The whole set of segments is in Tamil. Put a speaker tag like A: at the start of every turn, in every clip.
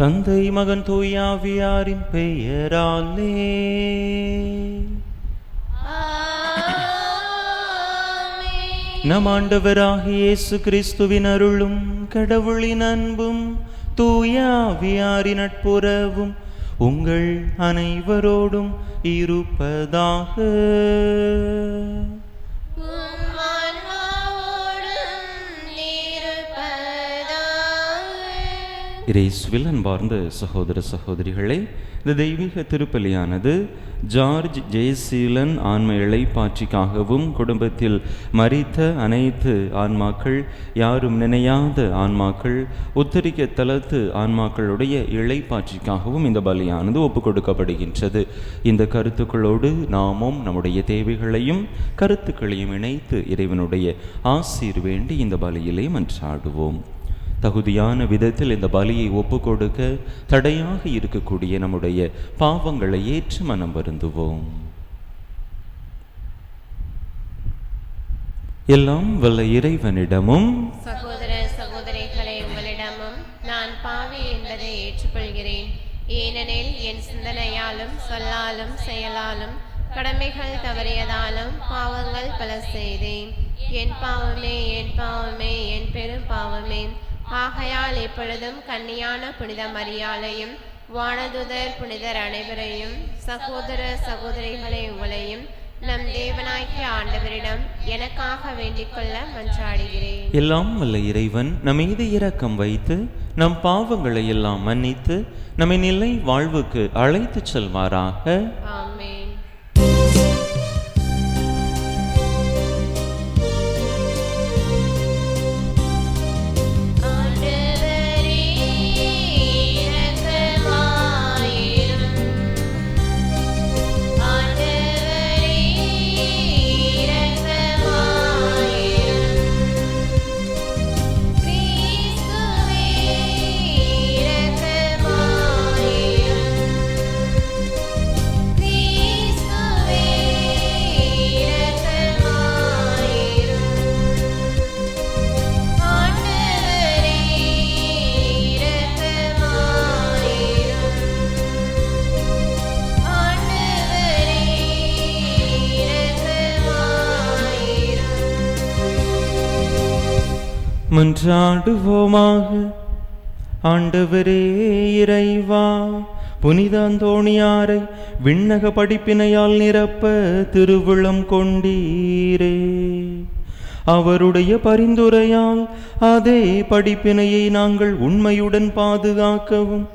A: தந்தை மகன் தூய ஆவியாரின் பெயராலே. நம் ஆண்டவராகிய இயேசு கிறிஸ்துவின் அருளும் கடவுளின் அன்பும் தூய ஆவியாரின் நட்புறவும் உங்கள் அனைவரோடும் இருப்பதாக. இயேசுவில் அன்பார்ந்த சகோதர சகோதரிகளே, இந்த தெய்வீக திருப்பலியானது ஜார்ஜ் ஜெயசீலன் ஆன்ம இளைப்பாற்றிக்காகவும் குடும்பத்தில் மரித்த அனைத்து ஆன்மாக்கள், யாரும் நினையாத ஆன்மாக்கள், உத்தரிக்க தலத்து ஆன்மாக்களுடைய இளைப்பாற்றிக்காகவும் இந்த பலியானது ஒப்புக் கொடுக்கப்படுகின்றது. இந்த கருத்துக்களோடு நாமும் நம்முடைய தேவைகளையும் கருத்துக்களையும் இணைத்து இறைவனுடைய ஆசீர் வேண்டி இந்த பலியிலே மன்றாடுவோம். தகுதியான விதத்தில் இந்த பலியை ஒப்புக் கொடுக்க தடையாக இருக்கக்கூடிய நம்முடைய பாவங்களை ஏற்று மனம் வருந்துவோம். எல்லாம் வல்ல இறைவனிடமும்
B: சகோதர சகோதரிகளே உங்களிடமும் நான் பாவி என்பதை ஏற்றுக்கொள்கிறேன். ஏனெனில் என் சிந்தனையாலும் சொல்லாலும் செயலாலும் கடமைகள் தவறியதாலும் பாவங்கள் பல செய்தேன். என் பாவமே என் பாவமே என் பெரும் பாவமே. ஆகையால் எப்பொழுதும் கன்னியான புனித மரியாளையும் வானதுதர் புனிதர் அனைவரையும் சகோதர சகோதரிகளை உங்களையும் நம் தேவனாகிய ஆண்டவரிடம் எனக்காக வேண்டிக் கொள்ள மன்றாடுகிறேன்.
A: எல்லாம் வல்ல இறைவன் நம் மீது இரக்கம் வைத்து நம் பாவங்களை எல்லாம் மன்னித்து நம்மை நிலை வாழ்வுக்கு அழைத்து செல்வாராக.
B: ஆமென்.
A: மன்றாடுவோமாக. ஆண்டவரே இறைவா, புனித அந்தோணியாரை விண்ணக படிப்பினையால் நிரப்ப திருவுளம் கொண்டீரே. அவருடைய பரிந்துரையால் அதே படிப்பினையை நாங்கள் உண்மையுடன் பாதுகாக்கவும்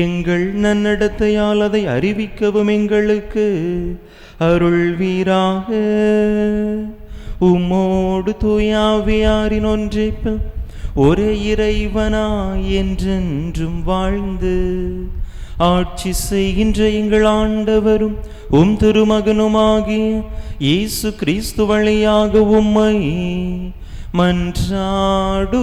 A: எங்கள் நன்னடத்தையால் அதை அறிவிக்கவும் எங்களுக்கு அருள்வீராக. உம்மோடு தூய ஆவியாரின் ஒன்றிப்பில் ஒரே இறைவனாய் என்றென்றும் வாழ்ந்து ஆட்சி செய்கின்ற எங்கள் ஆண்டவரும் உம் திருமகனுமாகிய இயேசு கிறிஸ்து வழியாக உம்மை மன்றாடுகின்றோ.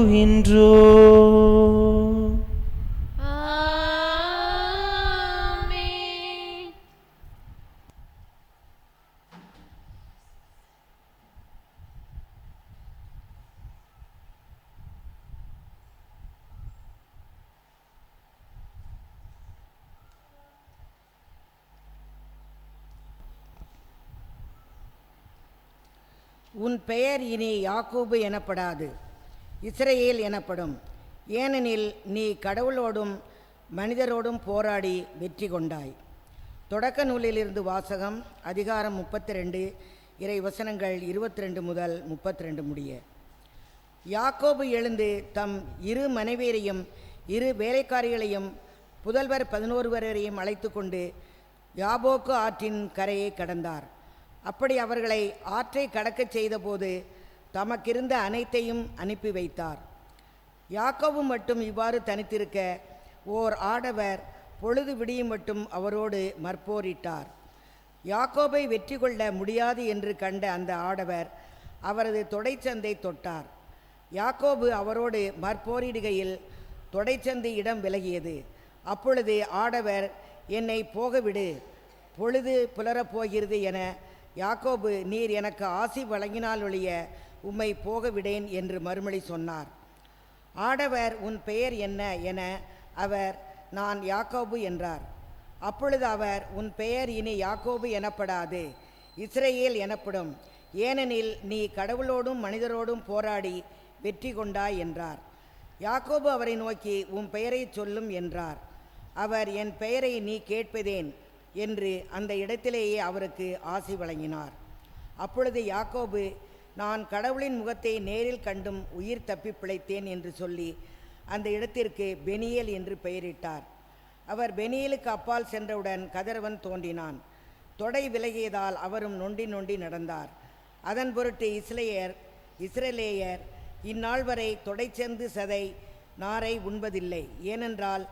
C: உன் பெயர் இனி யாக்கோபு எனப்படாது, இஸ்ரவேல் எனப்படும். ஏனெனில் நீ கடவுளோடும் மனிதரோடும் போராடி வெற்றி கொண்டாய். தொடக்க நூலிலிருந்து வாசகம். அதிகாரம் 32, இறை வசனங்கள் 22 முதல் 32 முடிய. யாக்கோபு எழுந்து தம் 2 மனைவியரையும் 2 வேலைக்காரிகளையும் புதல்வர் 11 வரையும் அழைத்து கொண்டு யாபோக்கு ஆற்றின் கரையை கடந்தார். அப்படி அவர்களை ஆற்றை கடக்கச் செய்தபோது தமக்கிருந்த அனைத்தையும் அனுப்பி வைத்தார். யாக்கோபு மட்டும் இவ்வாறு தனித்திருக்க ஓர் ஆடவர் பொழுது விடியும் மட்டும் அவரோடு மற்போரிட்டார். யாக்கோபை வெற்றி கொள்ள முடியாது என்று கண்ட அந்த ஆடவர் அவரது தொடைச்சந்தை தொட்டார். யாக்கோபு அவரோடு மற்போரிடுகையில் தொடைச்சந்தை இடம் விலகியது. அப்பொழுது ஆடவர், என்னை போகவிடு, பொழுது புலரப் போகிறது என யாக்கோபு, நீர் எனக்கு ஆசி வழங்கினால் ஒழிய உம்மை போகவிடேன் என்று மறுமொழி சொன்னார். ஆடவர், உன் பெயர் என்ன என அவர் நான் யாக்கோபு என்றார். அப்பொழுது அவர், உன் பெயர் இனி யாக்கோபு எனப்படாது, இஸ்ரவேல் எனப்படும். ஏனெனில் நீ கடவுளோடும் மனிதரோடும் போராடி வெற்றி கொண்டாய் என்றார். யாக்கோபு அவரை நோக்கி, உன் பெயரை சொல்லும் என்றார். அவர், என் பெயரை நீ கேட்பதேன் என்று அந்த இடத்திலேயே அவருக்கு ஆசி வழங்கினார். அப்பொழுது யாக்கோபு, நான் கடவுளின் முகத்தை நேரில் கண்டும் உயிர் தப்பி பிழைத்தேன் என்று சொல்லி அந்த இடத்திற்கு பெனியேல் என்று பெயரிட்டார். அவர் பெனியேலுக்கு அப்பால் சென்றவுடன் கதிரவன் தோன்றினான். தொடை விலகியதால் அவரும் நொண்டி நொண்டி நடந்தார். அதன் பொருட்டு இஸ்ரேலேயர் இந்நாள் வரை தொடைச்செந்து சதை நாரை உண்பதில்லை. ஏனென்றால்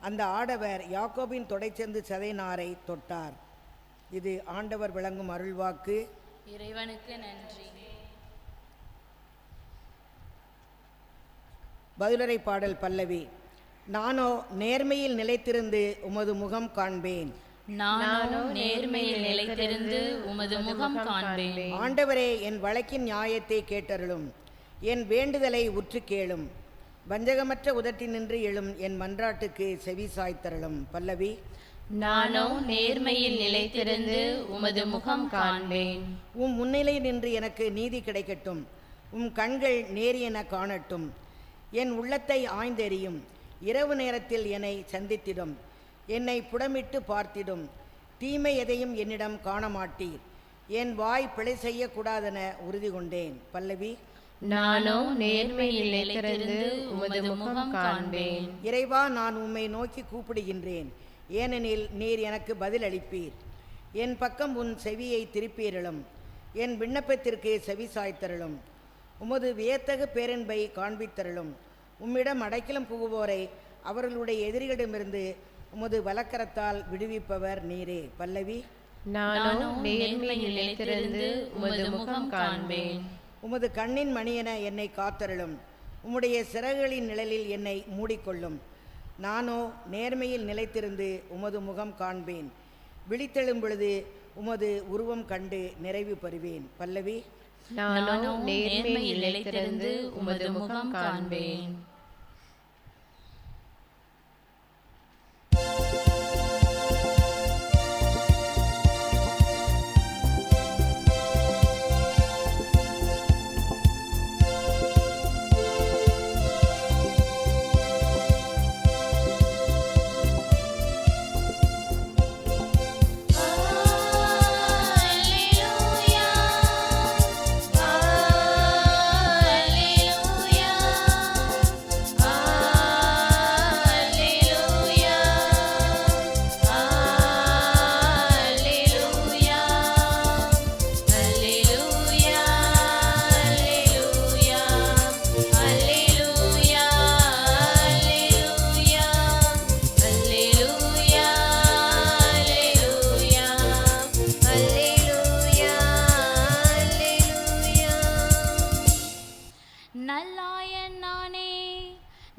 C: அந்த ஆடவர் யாக்கோபின் தொடைச்செந்து சதை நாரை தொட்டார். இது ஆண்டவர் விளங்கும் அருள்வாக்கு.
D: இறைவனுக்கு நன்றி.
C: பதிலுரை பாடல் பல்லவி. நானோ நேர்மையில் நிலைத்திருந்து உமது முகம் காண்பேன்.
D: நானோ நேர்மையில் நிலைத்திருந்து உமது முகம் காண்பேன்.
C: ஆண்டவரே, என் வழக்கின் நியாயத்தை கேட்டருளும், என் வேண்டுதலை உற்று கேளும். வஞ்சகமற்ற உதட்டினின்று எழும் என் மன்றாட்டுக்கு செவி சாய்த்தருளும். பல்லவி.
D: நானோ நேர்மையில் நிலைத்திருந்து உமது முகம் காண்பேன்.
C: உம் முன்னிலை நின்று எனக்கு நீதி கிடைக்கட்டும், உம் கண்கள் நேரியென காணட்டும். என் உள்ளத்தை ஆய்ந்தெறியும், இரவு நேரத்தில் என்னை சந்தித்திடும், என்னை புடமிட்டு பார்த்திடும். தீமை எதையும் என்னிடம் காண மாட்டீர், என் வாய் பிழை செய்யக்கூடாதென உறுதி கொண்டேன். பல்லவி.
B: நானோ நேர்மையில் நிலைத்திருந்து உமது முகம் காண்பேன்.
C: இறைவா, நான் உம்மை நோக்கி கூப்பிடுகின்றேன், ஏனெனில் நீர் எனக்கு பதில் அளிப்பீர். என் பக்கம் உன் செவியை திருப்பீரலும், என் விண்ணப்பத்திற்கு செவி சாய்த்தருளும். உமது வியத்தகு பேரன்பை காண்பித்தருளும். உம்மிடம் அடைக்கலம் புகுவோரை அவர்களுடைய எதிரிகளிடமிருந்து உமது வலக்கரத்தால் விடுவிப்பவர் நீரே. பல்லவி.
B: நானோ நேர்மையில் நிலைத்திருந்து உமது முகம் காண்பேன்.
C: உமது கண்ணின் மணியென என்னை காத்தருளும், உம்முடைய சிறகுகளின் நிழலில் என்னை மூடிக்கொள்ளும். நானோ நேர்மையில் நிலைத்திருந்து உமது முகம் காண்பேன். விழித்தெழும் பொழுது உமது உருவம் கண்டு நிறைவு பெறுவேன். பல்லவி.
B: நானோ நேர்மையில் நிலைத்திருந்து உமது முகம் காண்பேன்.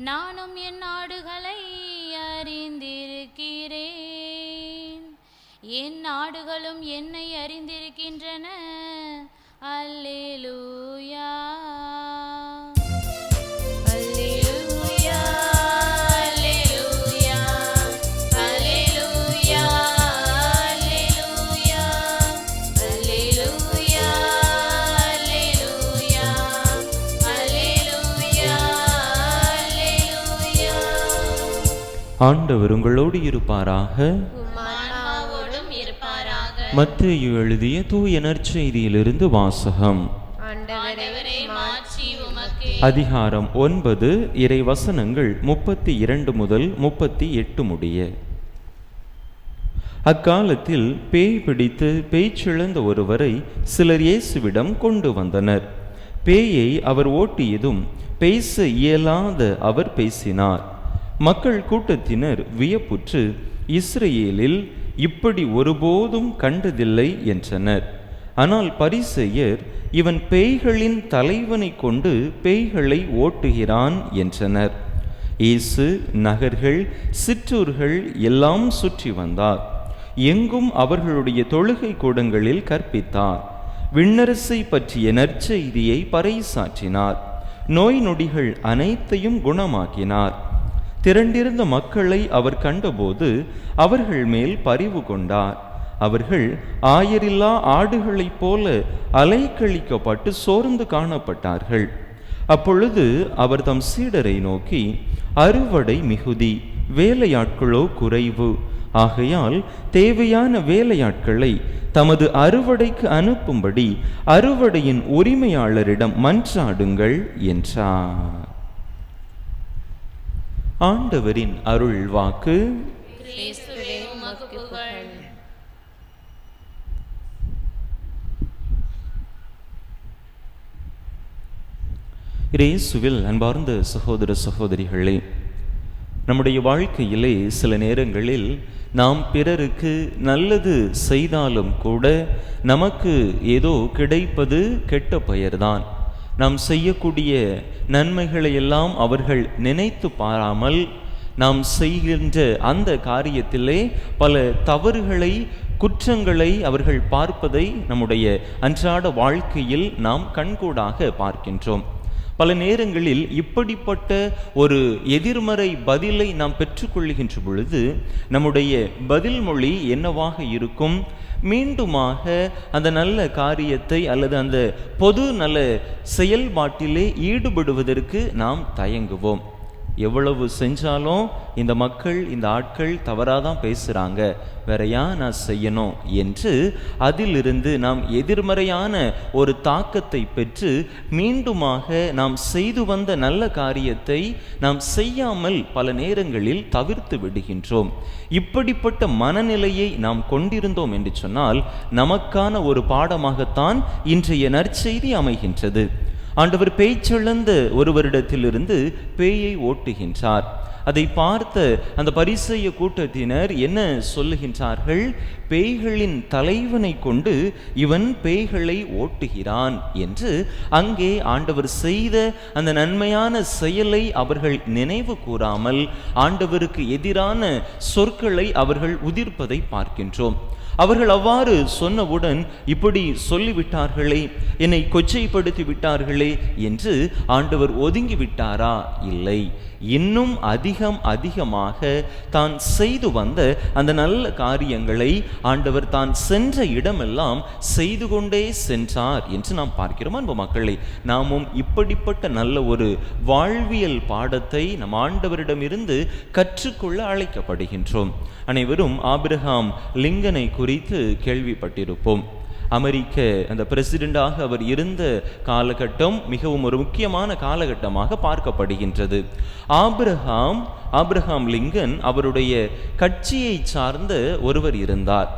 D: நானும் என் நாடுகளை அறிந்திருக்கிறேன், என் நாடுகளும் என்னை அறிந்திருக்கின்றன. அல்லேலூயா.
A: ஆண்டவர் உங்களோடு இருப்பாராக. மத்தேயு எழுதிய தூய நற்செய்தியிலிருந்து வாசகம். அதிகாரம் 9, இறை வசனங்கள் 32 முதல் 38 முடிய. அக்காலத்தில் பேய் பிடித்து பேச்சிழந்த ஒருவரை சிலர் இயேசுவிடம் கொண்டு வந்தனர். பேயை அவர் ஓட்டியதும் பேச இயலாத அவர் பேசினார். மக்கள் கூட்டத்தினர் வியப்புற்று, இஸ்ரேலில் இப்படி ஒருபோதும் கண்டதில்லை என்றனர். ஆனால் பரிசேயர், இவன் பேய்களின் தலைவனை கொண்டு பேய்களை ஓட்டுகிறான் என்றனர். இயேசு நகர்கள் சிற்றூர்கள் எல்லாம் சுற்றி வந்தார். எங்கும் அவர்களுடைய தொழுகை கூடங்களில் கற்பித்தார். விண்ணரசை பற்றிய நற்செய்தியை பறைசாற்றினார். நோய் நொடிகள் அனைத்தையும் குணமாக்கினார். திரண்டிருந்த மக்களை அவர் கண்டபோது அவர்கள் மேல் பரிவு கொண்டார். அவர்கள் ஆயரில்லா ஆடுகளைப் போல அலைக்கழிக்கப்பட்டு சோர்ந்து காணப்பட்டார்கள். அப்பொழுது அவர் தம் சீடரை நோக்கி, அறுவடை மிகுதி, வேலையாட்களோ குறைவு. ஆகையால் தேவையான வேலையாட்களை தமது அறுவடைக்கு அனுப்பும்படி அறுவடையின் உரிமையாளரிடம் மன்றாடுங்கள் என்றார். ஆண்டவரின் அருள் வாக்கு.
D: கிறிஸ்துவே உமக்கு புகழ்.
A: இயேசுவில் அன்பார்ந்த சகோதர சகோதரிகளே, நம்முடைய வாழ்க்கையிலே சில நேரங்களில் நாம் பிறருக்கு நல்லது செய்தாலும் கூட நமக்கு ஏதோ கிடைப்பது கெட்ட பெயர்தான். நாம் செய்யக்கூடிய நன்மைகளை எல்லாம் அவர்கள் நினைத்து பாராமல் நாம் செய்கின்ற அந்த காரியத்திலே பல தவறுகளை, குற்றங்களை அவர்கள் பார்ப்பதை நம்முடைய அன்றாட வாழ்க்கையில் நாம் கண்கூடாக பார்க்கின்றோம். பல நேரங்களில் இப்படிப்பட்ட ஒரு எதிர்மறை பதிலை நாம் பெற்றுக்கொள்கின்ற பொழுது நம்முடைய பதில் மொழி என்னவாக இருக்கும்? மீண்டுமாக அந்த நல்ல காரியத்தை அல்லது அந்த பொது நல்ல செயல்பாட்டிலே ஈடுபடுவதற்கு நாம் தயங்குவோம். எவ்வளவு செஞ்சாலும் இந்த மக்கள், இந்த ஆட்கள் தவறாதான் பேசுகிறாங்க, வேறையா நான் செய்யணும் என்று அதிலிருந்து நாம் எதிர்மறையான ஒரு தாக்கத்தை பெற்று மீண்டுமாக நாம் செய்து வந்த நல்ல காரியத்தை நாம் செய்யாமல் பல நேரங்களில் தவிர்த்து விடுகின்றோம். இப்படிப்பட்ட மனநிலையை நாம் கொண்டிருந்தோம் என்று சொன்னால் நமக்கான ஒரு பாடமாகத்தான் இன்றைய நற்செய்தி அமைகின்றது. ஆண்டவர் பேச்செழுந்த ஒருவரிடத்திலிருந்து பேயை ஓட்டுகின்றார். அதை பார்த்த அந்த பரிசேய கூட்டத்தினர் என்ன சொல்லுகின்றார்கள்? பேய்களின் தலைவனை கொண்டு இவன் பேய்களை ஓட்டுகிறான் என்று அங்கே ஆண்டவர் செய்த அந்த நன்மையான செயலை அவர்கள் நினைவு கூறாமல் ஆண்டவருக்கு எதிரான சொற்களை அவர்கள் உதிர்ப்பதை பார்க்கின்றோம். அவர்கள் அவ்வாறு சொன்னவுடன், இப்படி சொல்லிவிட்டார்களே, என்னை கொச்சைப்படுத்தி விட்டார்களே என்று ஆண்டவர் ஒதுங்கி விட்டாரா? இல்லை, இன்னும் அதிகமாக தான் செய்து வந்த அந்த நல்ல காரியங்களை ஆண்டவர் தான் சென்ற இடமெல்லாம் செய்து கொண்டே சென்றார் என்று நாம் பார்க்கிறோம். அன்பு மக்களே, நாமும் இப்படிப்பட்ட நல்ல ஒரு வாழ்வியல் பாடத்தை நம் ஆண்டவரிடமிருந்து கற்றுக்கொள்ள அழைக்கப்படுகின்றோம். அனைவரும் ஆபிரகாம் லிங்கனை குறித்து கேள்விப்பட்டிருப்போம். அமெரிக்க அந்த பிரசிடெண்டாக அவர் இருந்த காலகட்டம் மிகவும் ஒரு முக்கியமான காலகட்டமாக பார்க்கப்படுகின்றது. ஆபிரகாம் லிங்கன் அவருடைய கட்சியை சார்ந்த ஒருவர் இருந்தார்.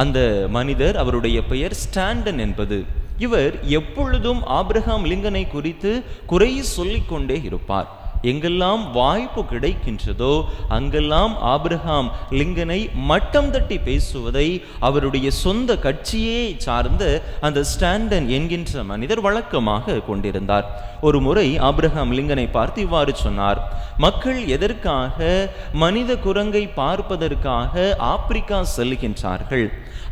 A: அந்த மனிதர், அவருடைய பெயர் ஸ்டாண்டன் என்பது. இவர் எப்பொழுதும் ஆபிரகாம் லிங்கனை குறித்து குறை சொல்லிக்கொண்டே இருப்பார். எங்கெல்லாம் வாய்ப்பு கிடைக்கின்றதோ அங்கெல்லாம் ஆபிரகாம் லிங்கனை மட்டம் தட்டி பேசுவதை அவருடைய சொந்த கட்சியே சார்ந்த அந்த ஸ்டாண்டன் என்கின்ற மனிதர் வழக்கமாக கொண்டிருந்தார். ஒரு முறை ஆபிரகாம் லிங்கனை பார்த்து இவ்வாறு சொன்னார்: மக்கள் எதற்காக மனித குரங்கை பார்ப்பதற்காக ஆப்பிரிக்கா செல்கின்றார்கள்?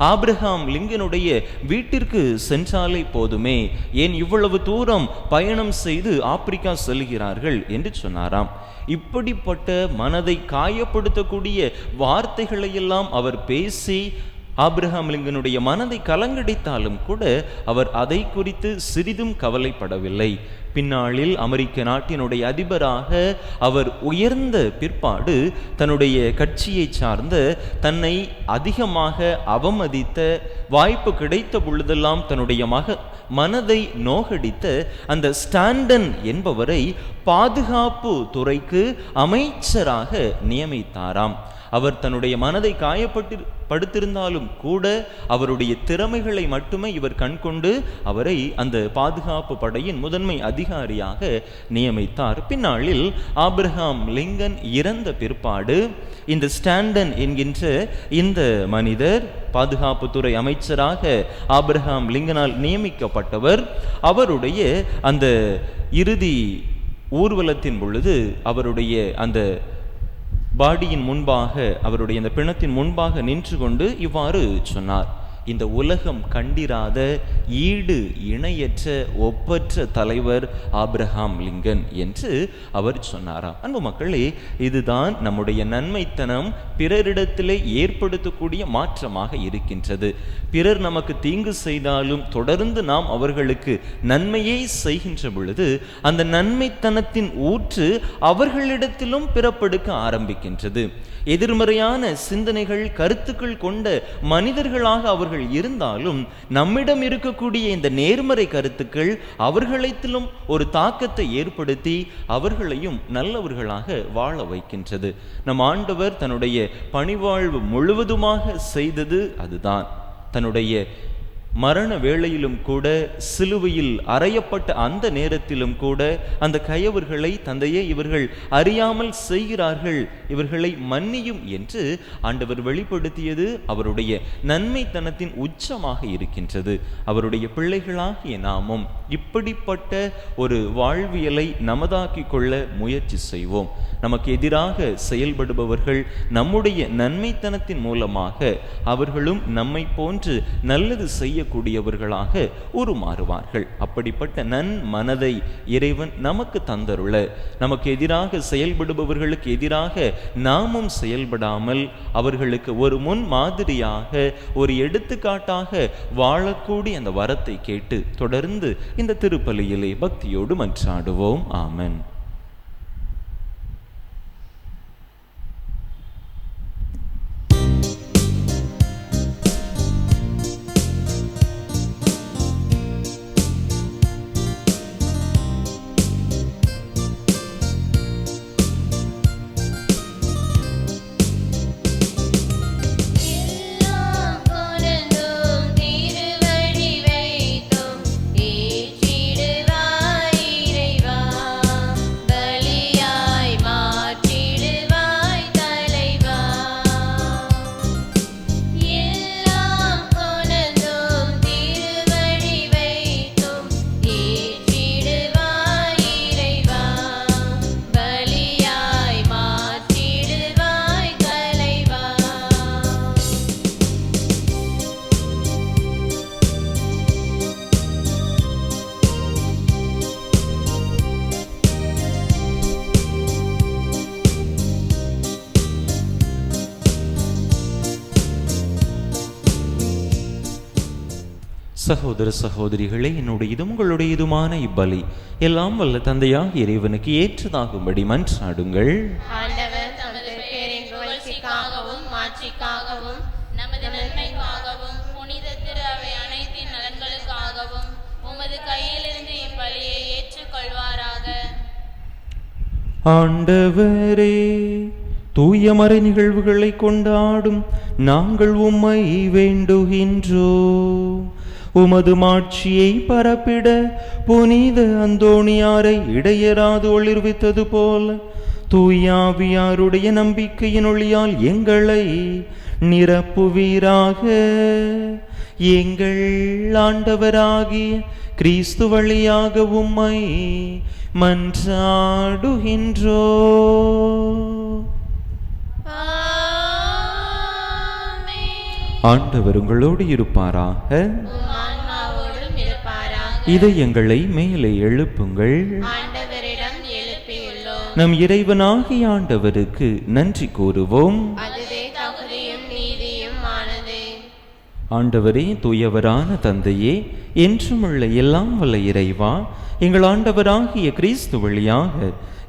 A: ஆபிரகாம் லிங்கனுடைய வீட்டிற்கு சென்றாலே போதுமே, ஏன் இவ்வளவு தூரம் பயணம் செய்து ஆப்பிரிக்கா செல்கிறார்கள் என்று சொன்னாராம். இப்படிப்பட்ட மனதை காயப்படுத்தக்கூடிய வார்த்தைகளை எல்லாம் அவர் பேசி ஆபிரகாம் லிங்கனுடைய மனதை கலங்கடித்தாலும் கூட அவர் அதை குறித்து சிறிதும் கவலைப்படவில்லை. பின்னாளில் அமெரிக்க நாட்டினுடைய அதிபராக அவர் உயர்ந்த பிற்பாடு தன்னுடைய கட்சியை சார்ந்த, தன்னை அதிகமாக அவமதித்த, வாய்ப்பு கிடைத்த பொழுதெல்லாம் தன்னுடைய மனதை நோகடித்த அந்த ஸ்டாண்டன் என்பவரை பாதுகாப்பு துறைக்கு அமைச்சராக நியமித்தாராம். அவர் தன்னுடைய மனதை காயப்படுத்திருந்தாலும் கூட அவருடைய திறமைகளை மட்டுமே இவர் கண்கொண்டு அவரை அந்த பாதுகாப்பு படையின் முதன்மை அதிகாரியாக நியமித்தார். பின்னாளில் ஆபிரகாம் லிங்கன் இறந்த பிற்பாடு இந்த ஸ்டாண்டன் என்கின்ற இந்த மனிதர் பாதுகாப்புத்துறை அமைச்சராக ஆபிரகாம் லிங்கனால் நியமிக்கப்பட்டவர். அவருடைய அந்த இறுதி ஊர்வலத்தின் பொழுது அவருடைய அந்த பாடியின் முன்பாக, அவருடைய அந்த பிணத்தின் முன்பாக நின்று கொண்டு இவ்வாறு சொன்னார்: இந்த உலகம் கண்டிராத ஈடு இணையற்ற ஒப்பற்ற தலைவர் ஆபிரகாம் லிங்கன் என்று அவர் சொன்னாராம். அன்பு மக்களே, இதுதான் நம்முடைய நன்மைத்தனம் பிறரிடத்திலே ஏற்படுத்தக்கூடிய மாற்றமாக இருக்கின்றது. பிறர் நமக்கு தீங்கு செய்தாலும் தொடர்ந்து நாம் அவர்களுக்கு நன்மையை செய்கின்ற பொழுது அந்த நன்மைத்தனத்தின் ஊற்று அவர்களிடத்திலும் பிறப்பெடுக்க ஆரம்பிக்கின்றது. எதிர்மறையான சிந்தனைகள் கருத்துக்கள் கொண்ட மனிதர்களாக அவர்கள் இருந்தாலும் நம்மிடம் இருக்கக்கூடிய இந்த நேர்மறை கருத்துக்கள் அவர்களிடத்திலும் ஒரு தாக்கத்தை ஏற்படுத்தி அவர்களையும் நல்லவர்களாக வாழ வைக்கின்றது. நம் ஆண்டவர் தன்னுடைய பணிவாழ்வு முழுவதுமாக செய்தது அதுதான். தன்னுடைய மரண வேளையிலும் கூட, சிலுவையில் அறையப்பட்ட அந்த நேரத்திலும் கூட அந்த கயவர்களை, தந்தையே இவர்கள் அறியாமல் செய்கிறார்கள், இவர்களை மன்னியும் என்று ஆண்டவர் வெளிப்படுத்தியது அவருடைய நன்மைத்தனத்தின் உச்சமாக இருக்கின்றது. அவருடைய பிள்ளைகளாகிய நாமும் இப்படிப்பட்ட ஒரு வாழ்வியலை நமதாக்கிக் கொள்ள முயற்சி செய்வோம். நமக்கு எதிராக செயல்படுபவர்கள் நம்முடைய நன்மைத்தனத்தின் மூலமாக அவர்களும் நம்மை போன்று நல்லது செய்யக்கூடியவர்களாக உருமாறுவார்கள். அப்படிப்பட்ட நன் மனதை இறைவன் நமக்கு தந்தருள, நமக்கு எதிராக செயல்படுபவர்களுக்கு எதிராக நாமும் செயல்படாமல் அவர்களுக்கு ஒரு முன் மாதிரியாக, ஒரு எடுத்துக்காட்டாக வாழக்கூடிய அந்த வரத்தை கேட்டு தொடர்ந்து இந்த திருப்பலியிலே பக்தியோடு மன்றாடுவோம். ஆமென். சகோதர சகோதரிகளே, என்னுடையதும் உங்களுடையதுமான இப்பலி எல்லாம் வல்ல தந்தையாக இறைவனுக்கு ஏற்றதாகும்படி மன்றாடுங்கள்.
B: ஆண்டவர் தமது பேரின் புகழ்ச்சிக்காகவும் மாட்சிக்காகவும் நமது நன்மைக்காகவும் புனித திரு அவை அனைத்தின் நலன்களுக்காகவும் உமது கையிலிருந்து இப்பலியை ஏற்றுக்கொள்வாராக.
A: ஆண்டவரே, தூய மறை நிகழ்வுகளை கொண்டாடும் நாங்கள் உம்மை வேண்டுகின்றோம். உமது மாட்சியை பரப்பிட புனித அந்தோணியாரை இடையராது ஒளிர்வித்தது போல தூயாவியாருடைய நம்பிக்கையின் ஒளியால் எங்களை நிரப்புவீராக. எங்கள் ஆண்டவராகிய கிறிஸ்து வழியாக உம்மை மன்றாடுகின்றோம். ஆண்டவர் உங்களோடு இருப்பாராக. இதயங்களை மேலே எழுப்புங்கள்.
B: ஆண்டவரிடம் எழுப்பியுள்ளோம்.
A: நம் இறைவனாகிய ஆண்டவருக்கு நன்றி கூறுவோம்.
B: அதுவே தகுதியும் நீதியும் ஆனது.
A: ஆண்டவரே, தூயவரான தந்தையே, என்றுமுள்ள எல்லாம் வல்ல இறைவா, எங்கள் ஆண்டவராகிய கிறிஸ்து வழியாக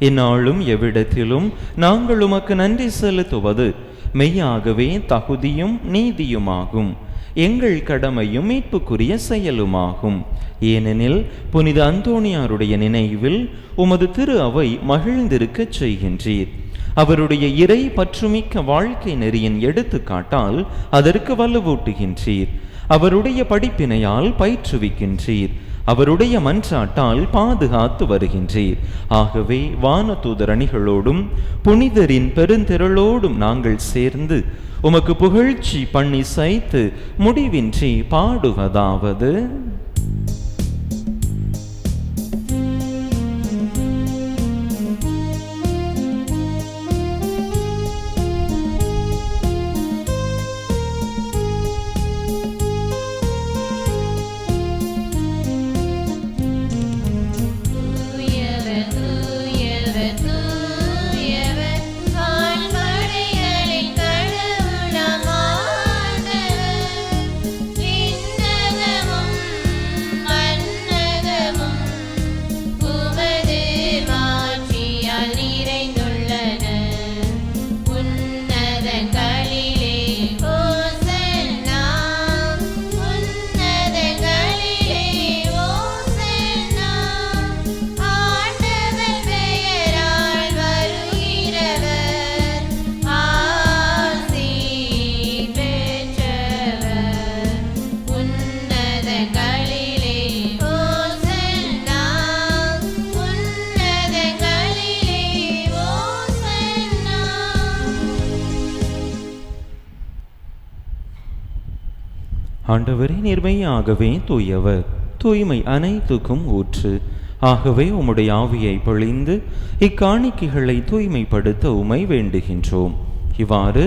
A: எந்நாளும் எவ்விடத்திலும் நாங்கள் உமக்கு நன்றி செலுத்துவது மெய்யாகவே தகுதியும் நீதியுமாகும். எங்கள் கடமையும் மீட்புக்குரிய செயலுமாகும். ஏனெனில் புனித அந்தோணியாருடைய நினைவில் உமது திரு அவை மகிழ்ந்திருக்கச் செய்கின்றீர். அவருடைய இறை பற்றுமிக்க வாழ்க்கை நெறியின் எடுத்துக்காட்டால் அதற்கு வலுவூட்டுகின்றீர். அவருடைய படிப்பினையால் பயிற்றுவிக்கின்றீர். அவருடைய மன்றாட்டால் பாதுகாத்து வருகின்றீர். ஆகவே வானதூதர் அணிகளோடும் புனிதரின் பெருந்திரளோடும் நாங்கள் சேர்ந்து உமக்கு புகழ்ச்சி பண்ணி சைத்து முடிவின்றி பாடுவதாவது: ஆண்டவரே, நேர்மையாகவே தூயவர், தூய்மை அனைத்துக்கும் ஊற்று. ஆகவே உம்முடைய ஆவியை பொழிந்து இக்காணிக்கைகளை தூய்மைப்படுத்த உமை வேண்டுகின்றோம். இவ்வாறு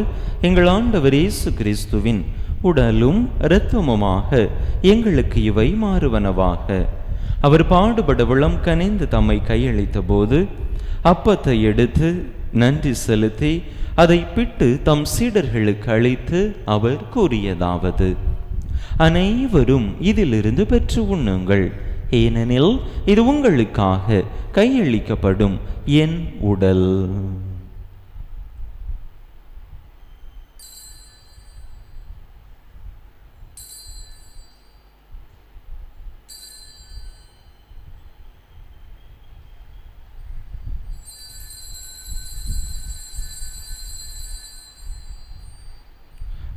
A: எங்கள் ஆண்டவர் இயேசு கிறிஸ்துவின் உடலும் இரத்தமுமாக எங்களுக்கு இவை மாறுவனவாக. அவர் பாடுபட விளம் கனிந்து தம்மை கையளித்த போது அப்பத்தை எடுத்து நன்றி செலுத்தி அதை பிட்டு தம் சீடர்களுக்கு அளித்து அவர் கூறியதாவது: அனைவரும் இதிலிருந்து பெற்று உண்ணுங்கள், ஏனெனில் இது உங்களுக்காக கையளிக்கப்படும் என் உடல்.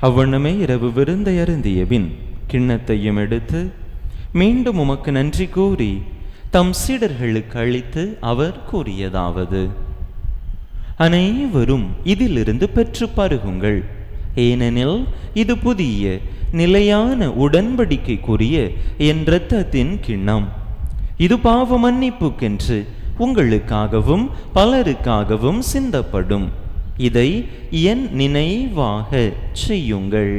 A: அவ்வண்ணமே இரவு விருந்தை அருந்தியபின் கிண்ணத்தையும் எடுத்து மீண்டும் உமக்கு நன்றி கூறி தம் சீடர்களுக்கு அளித்து அவர் கூறியதாவது: அனைவரும் இதிலிருந்து பெற்று பருகுங்கள், ஏனெனில் இது புதிய நிலையான உடன்படிக்கைக்குரிய என் இரத்தத்தின் கிண்ணம். இது பாவ மன்னிப்புக்கென்று உங்களுக்காகவும் பலருக்காகவும் சிந்தப்படும். இதை என் நினைவாக செய்யுங்கள்.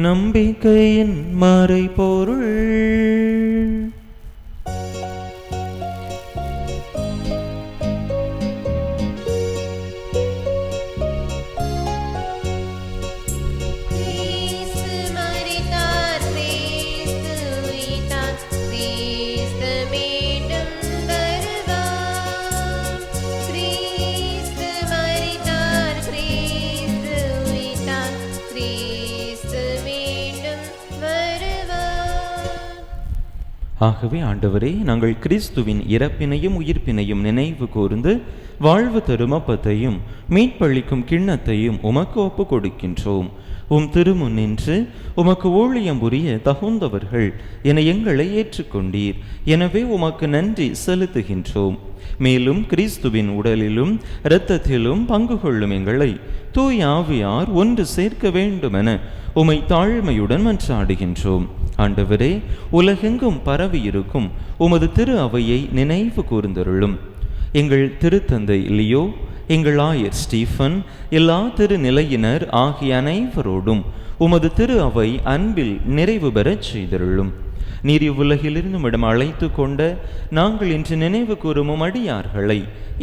A: நம்பிக்கையின் மறைபொருள். ஆகவே ஆண்டவரே, நாங்கள் கிறிஸ்துவின் இறப்பினையும் உயிர்ப்பினையும் நினைவு கூர்ந்து வாழ்வு தரும் அப்பத்தையும் மீட்பளிக்கும் கிண்ணத்தையும் உமக்கு ஒப்பு கொடுக்கின்றோம். உம் திருமுன் நின்று உமக்கு ஊழியம் புரிய தகுந்தவர்கள் என எங்களை ஏற்றுக்கொண்டீர். எனவே உமக்கு நன்றி செலுத்துகின்றோம். மேலும் கிறிஸ்துவின் உடலிலும் இரத்தத்திலும் பங்கு கொள்ளும் எங்களை தூய ஆவியார் ஒன்று சேர்க்க வேண்டுமென உமை தாழ்மையுடன் மன்றாடுகின்றோம். ஆண்டவரே, உலகெங்கும் பரவியிருக்கும் உமது திரு அவையை நினைவு கூர்ந்தருளும். எங்கள் திருத்தந்தை லியோ, எங்கள் ஆயர் ஸ்டீஃபன், எல்லா திருநிலையினர் ஆகிய அனைவரோடும் உமது திரு அவை அன்பில் நிறைவு பெறச் செய்தருளும். நீர் இவ்வுலகிலிருந்து இடம் அழைத்து கொண்ட நாங்கள் இன்று நினைவு கூறும் அடியார்களை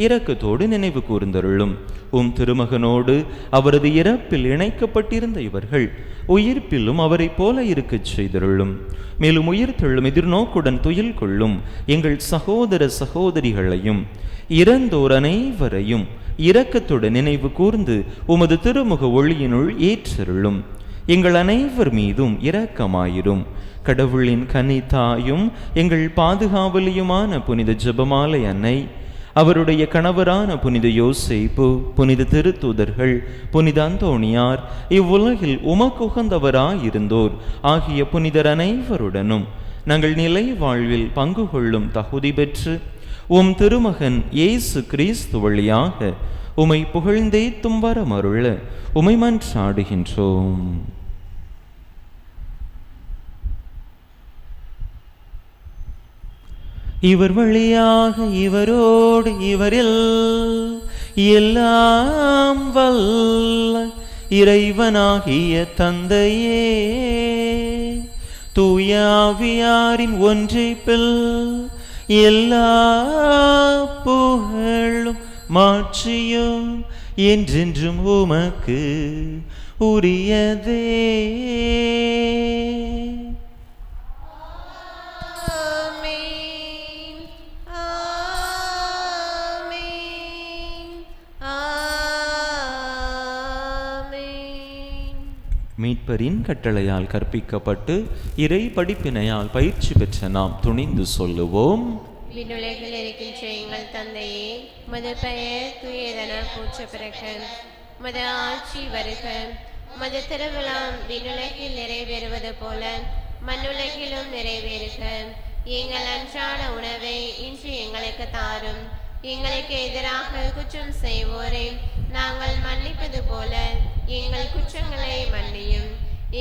A: இரக்கத்தோடு நினைவு கூர்ந்தருளும். உம் திருமகனோடு அவரது இறப்பில் இணைக்கப்பட்டிருந்த இவர்கள் உயிர்ப்பிலும் அவரை போல இருக்கச் செய்தருளும். மேலும் உயிர்த்தெழும் எதிர்நோக்குடன் துயில் கொள்ளும் எங்கள் சகோதர சகோதரிகளையும் இறந்தோர் அனைவரையும் இரக்கத்துடன் நினைவு கூர்ந்து உமது திருமுக ஒளியினுள் ஏற்றருளும். எங்கள் அனைவர் மீதும் இரக்கமாயிரும். கடவுளின் கன்னித்தாயும் எங்கள் பாதுகாவலியுமான புனித ஜெபமாலை அன்னை, அவருடைய கணவரான புனித யோசேப்பு, புனித திருத்தூதர்கள், புனித அந்தோணியார், இவ்வுலகில் உமக்குகந்தவராயிருந்தோர் ஆகிய புனிதர் அனைவருடனும் நாங்கள் நிலை வாழ்வில் பங்கு கொள்ளும் தகுதி பெற்று உம் திருமகன் இயேசு கிறிஸ்து வழியாக உமை புகழ்ந்தேத்தும் வரமருள உமை மன்றாடுகின்றோம். இவர் வழியாக இவரோடு இவரில் எல்லாம் வல்ல இறைவனாகிய தந்தையே, தூய ஆவியாரின் ஒன்றிப்பில் எல்லா புகழும் மாட்சியும் என்றென்றும் உமக்கு உரியதே. மீட்பரின் கட்டளையால் கற்பிக்கப்பட்டு இறை படிப்பினையால் பயிற்சி பெற்ற நாம் துணிந்து சொல்லுவோம்:
B: விண்ணுலகில் இருக்கின்ற எங்கள் தந்தையே, உமது பெயர் தூயதென போற்ற பிறக்க, உமது ஆட்சி வருக, உமது திருவிழாம் விண்ணுலகில் நிறைவேறுவது போல மண்ணுலகிலும் நிறைவேறுக. எங்கள் அன்றாட உணவை இன்று எங்களுக்கு தாரும். எங்களுக்கு எதிராக குற்றம் செய்வோரை நாங்கள் மன்னிப்பது போல எங்கள் குற்றங்களை மன்னியும்.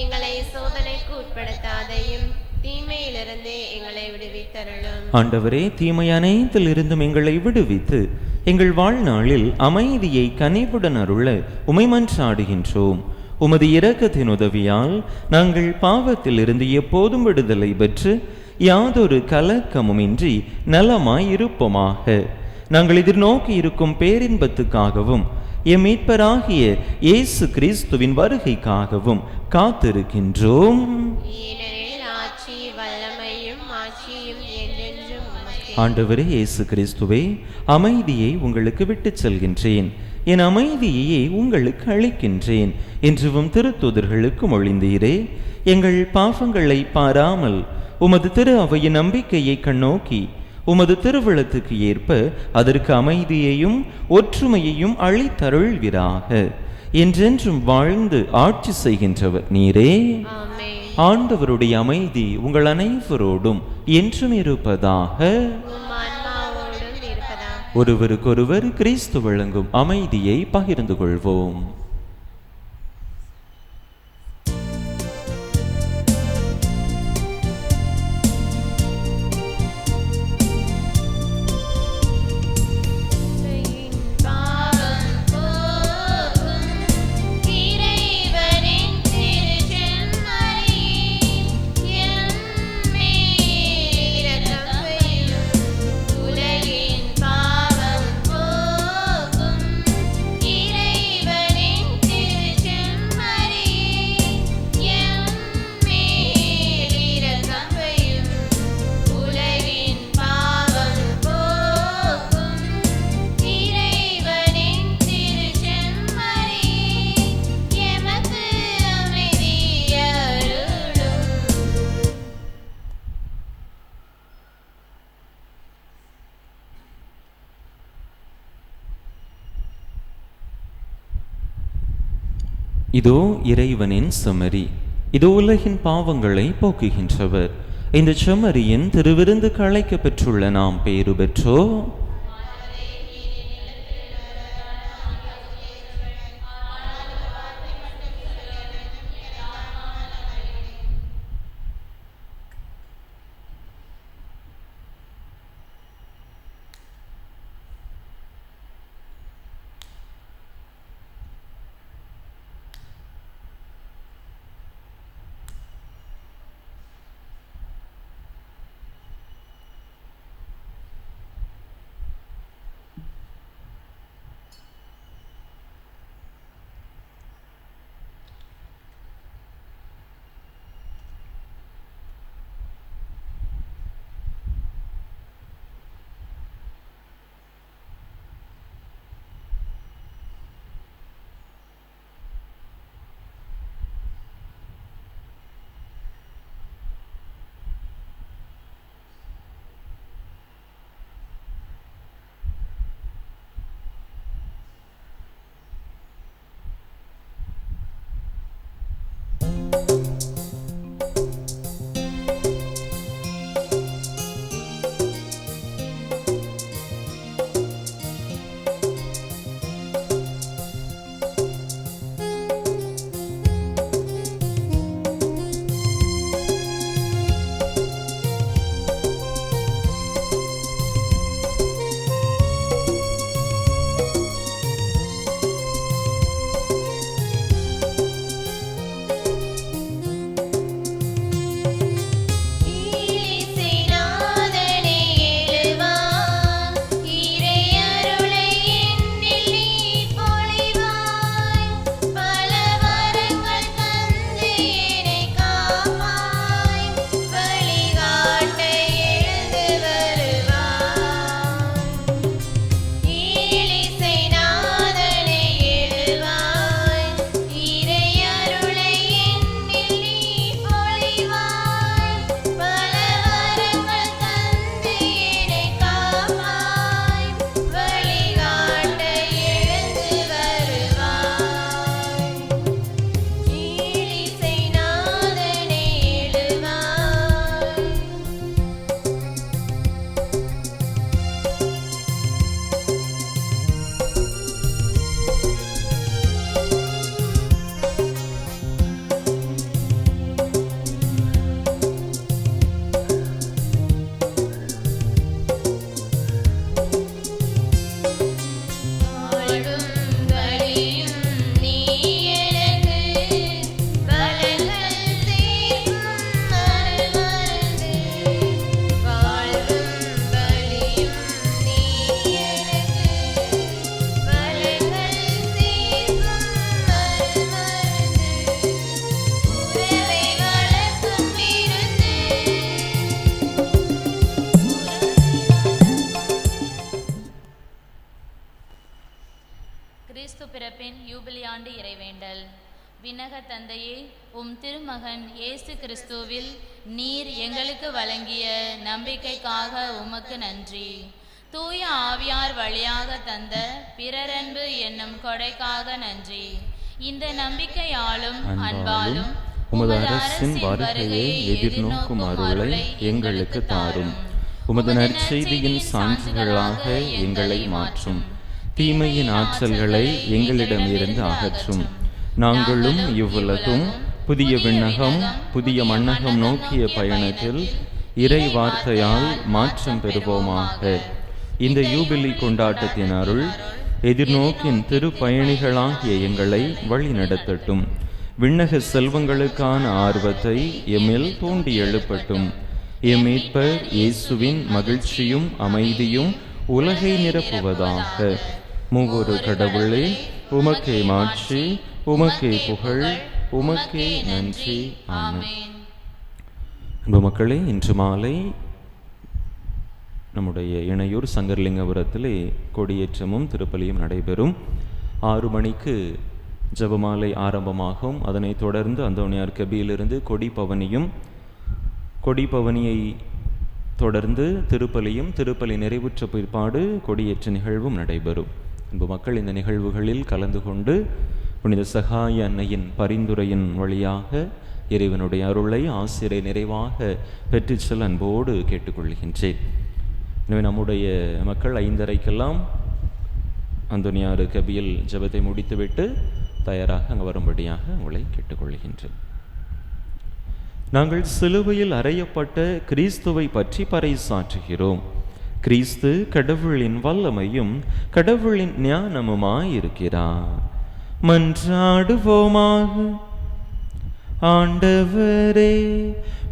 B: எங்களை சோதனைக்கு உட்படுத்தாதையும் தீமையிலிருந்து எங்களை விடுவித்தருளும்.
A: ஆண்டவரே, தீமை அனைத்தில் இருந்தும் எங்களை விடுவித்து எங்கள் வாழ்நாளில் அமைதியை கனிவுடன் அருள உமை மன்றாடுகின்றோம். உமது இரக்கத்தின் உதவியால் நாங்கள் பாவத்தில் இருந்து எப்போதும் விடுதலை பெற்று யாதொரு கலக்கமுமின்றி நலமாய் இருப்போமாக. நாங்கள் எதிர்நோக்கி இருக்கும் பேரின்பத்துக்காகவும் எம் மீட்பராகிய இயேசு கிறிஸ்துவின் வருகைக்காகவும் காத்திருக்கின்றோம்.
B: ஏனெனில் ஆட்சி வல்லமையும் மாட்சியும் என்றென்றும் உமக்கே.
A: ஆண்டவரே இயேசு கிறிஸ்துவே, அமைதியை உங்களுக்கு விட்டுச் செல்கின்றேன், என் அமைதியையே உங்களுக்கு அளிக்கின்றேன் என்றும் திருத்தூதர்களுக்கு மொழிந்தீரே. எங்கள் பாவங்களை பாராமல் உமது திரு அவையின் நம்பிக்கையை கண்ணோக்கி உமது திருவிழத்துக்கு ஏற்ப அதற்கு அமைதியையும் ஒற்றுமையையும் அளித்தருள்வீராக. என்றென்றும் வாழ்ந்து ஆட்சி செய்கின்றவர் நீரே.
B: ஆமென்.
A: ஆண்டவருடைய அமைதி உங்கள் அனைவரோடும் என்றும் இருப்பதாக.
B: உம் ஆன்மாவோடும் இருப்பதாக.
A: ஒருவருக்கொருவர் கிறிஸ்து வழங்கும் அமைதியை பகிர்ந்து கொள்வோம். இதோ இறைவனின் செம்மறி, இதோ உலகின் பாவங்களை போக்குகின்றவர். இந்த செம்மறியின் திருவிருந்துக்கு அழைக்க பெற்றுள்ள நாம் பேறு பெற்றோ.
D: யூபிலி ஆண்டு இறைவேண்டல். விண்ணக தந்தையே, உம் திருமகன் இயேசு கிறிஸ்துவில் நீர் எங்களுக்கு வழங்கிய நம்பிக்கைக்காக உமக்கு நன்றி. தூய ஆவியார் வழியாக தந்த பிறரன்பு என்னும் கொடைக்காக நன்றி. இந்த நம்பிக்கையாலும் அன்பாலும்
A: உமது அரசின் வருகையை எதிர்நோக்கும் அருளை எங்களுக்கு தாரும். உமது நற்செய்தியின் சான்றுகளாக எங்களை மாற்றும். தீமையின் ஆற்றல்களை எங்களிடமிருந்து அகற்றும். நாங்களும் இவ்வுலகும் புதிய விண்ணகம் புதிய மண்ணகம் நோக்கிய பயணத்தில் இறை வார்த்தையால் மாற்றம் பெறுவோமாக. இந்த யூபிலி கொண்டாட்டத்தின் அருள் எதிர்நோக்கின் திருப்பயணிகளாகிய எங்களை வழி நடத்தட்டும். விண்ணக செல்வங்களுக்கான ஆர்வத்தை எம்மில் தூண்டி எழுப்பட்டும். எம் மீட்பர் இயேசுவின் மகிழ்ச்சியும் அமைதியும் உலகை நிரப்புவதாக. மூவொரு கடவுளே, உமக்கே மாட்சி, உமக்கே புகழ், உமக்கே நன்றி. ஆமென். அன்பு மக்களே, இன்று மாலை நம்முடைய இணையூர் சங்கர்லிங்கபுரத்திலே கொடியேற்றமும் திருப்பலியும் நடைபெறும். 6 மணிக்கு ஜெபமாலை ஆரம்பமாகும். அதனைத் தொடர்ந்து அந்தோனியார் கபியிலிருந்து கொடிப்பவனியை தொடர்ந்து திருப்பலியும், திருப்பலி நிறைவுற்ற பிற்பாடு கொடியேற்ற நிகழ்வும் நடைபெறும். அன்பு மக்கள், இந்த நிகழ்வுகளில் கலந்து கொண்டு புனித சகாய அன்னையின் பரிந்துரையின் வழியாக இறைவனுடைய அருளை ஆசிரை நிறைவாக பெற்றுச் செல்ல அன்போடு கேட்டுக்கொள்கின்றேன். எனவே நம்முடைய மக்கள் 5:30க்கெல்லாம் அந்தோனியார் கபியில் ஜெபத்தை முடித்துவிட்டு தயாராக அங்கு வரும்படியாக உங்களை கேட்டுக்கொள்கின்றேன். நாங்கள் சிலுவையில் அறையப்பட்ட கிறிஸ்துவை பற்றி பறைசாற்றுகிறோம். கிறிஸ்து கடவுளின் வல்லமையும் கடவுளின் ஞானமுமாயிருக்கிறார். மன்றாடுவோமாக. ஆண்டவரே,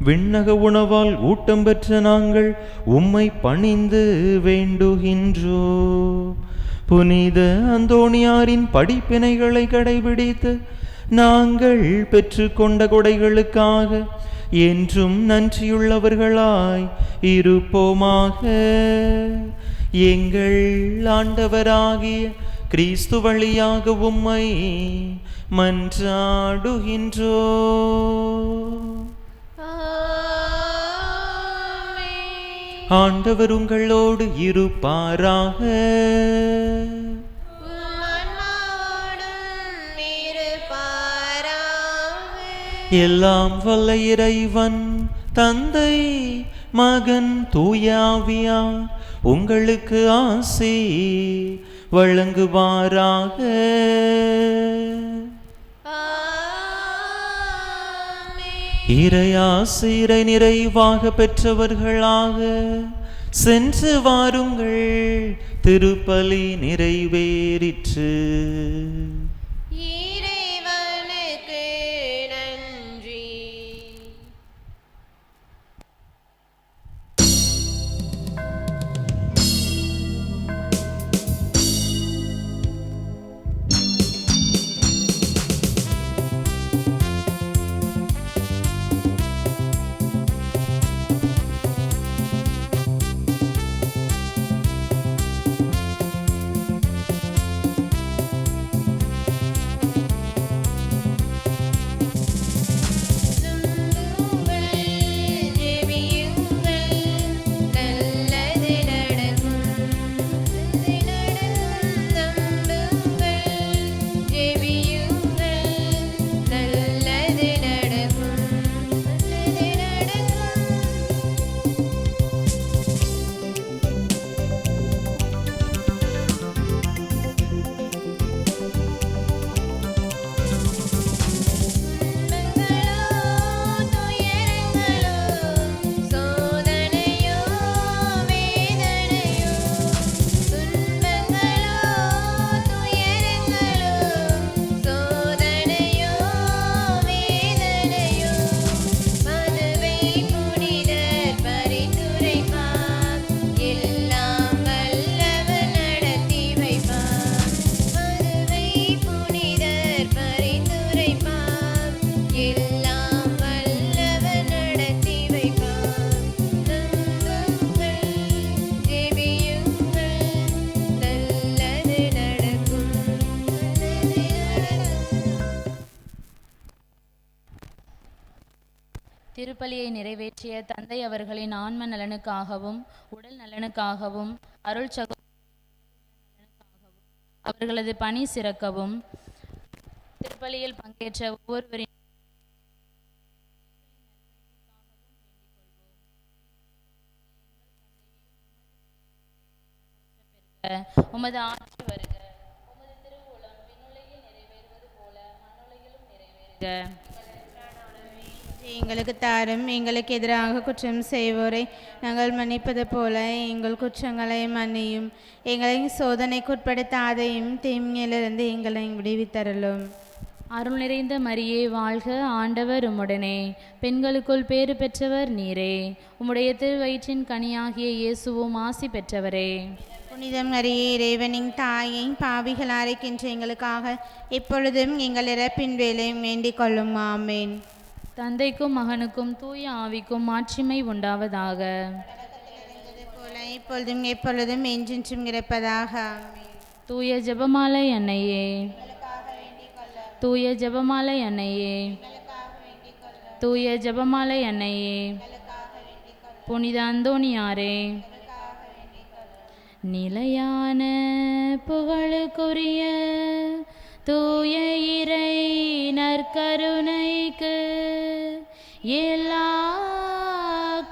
A: விண்ணக உணவால் ஊட்டம் பெற்ற நாங்கள் உம்மை பணிந்து வேண்டுகின்றோம். புனித அந்தோனியாரின் படிப்பினைகளை கடைபிடித்து நாங்கள் பெற்றுக்கொண்ட கொடைகளுக்காக என்றும் நன்றியுள்ளவர்களாய் இருப்போமாக. எங்கள் ஆண்டவராகிய கிறிஸ்து வழியாக உம்மை மன்றாடுகின்றோம். ஆண்டவர் உங்களோடு இருப்பாராக. எல்லாம் வல்ல இறைவன் தந்தை மகன் தூயாவியா உங்களுக்கு ஆசி வழங்குவாராக. இறையாசிரை நிறைவாக பெற்றவர்களாக சென்று வாருங்கள். திருப்பலி நிறைவேறிற்று.
D: திருப்பலியை நிறைவேற்றிய தந்தை அவர்களின் ஆன்ம நலனுக்காகவும் உடல் நலனுக்காகவும் அருள் சகோ அவர்களது பணி சிறக்கவும் திருப்பலியில் பங்கேற்ற ஒவ்வொருவரின் உமது ஆட்சி வருக, உமது திருவுளம் விண்ணுலகில் நிறைவேறுவது போல மண்ணுலகிலும் நிறைவேறுக.
E: எங்களுக்கு தாரும், எங்களுக்கு எதிராக குற்றம் செய்வோரை நாங்கள் மன்னிப்பது போல எங்கள் குற்றங்களை மன்னியும், எங்களை சோதனைக்குட்படுத்தாதையும் தீமையிலிருந்து எங்களை விடுவித்தருளும்.
D: அருள் நிறைந்த மரியே வாழ்க, ஆண்டவர் உம்முடனே, பெண்களுக்குள் பேறு பெற்றவர் நீரே, உம்முடைய திருவயிற்றின் கனியாகிய இயேசுவும் ஆசி பெற்றவரே.
E: புனிதம் மரியே, இறைவனின் தாயை, பாவிகளாக இருக்கின்ற எங்களுக்காக எப்பொழுதும் எங்கள் இறப்பின் வேளையும் வேண்டிக் கொள்ளும். ஆமேன்.
D: தந்தைக்கும் மகனுக்கும் தூய ஆவிக்கும் மாட்சிமை உண்டாவதாக.
E: போல இப்பொழுதும் எப்பொழுதும் என்றென்றும் இருப்பதாக. ஆமேன்.
D: தூய ஜெபமாலை அன்னையே, தூய ஜெபமாலை அன்னையே, தூய ஜெபமாலை அன்னையே, புனித அந்தோணியாரே, நிலையான புகழுக்குரிய தூய இறை நற்கருணைக்கு எல்லா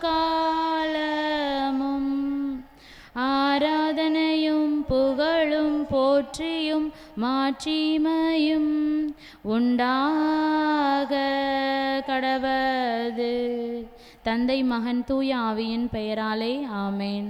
D: காலமும் ஆராதனையும் புகழும் போற்றியும் மாட்சிமையும் உண்டாக கடவது. தந்தை மகன் தூய ஆவியின் பெயராலே. ஆமேன்.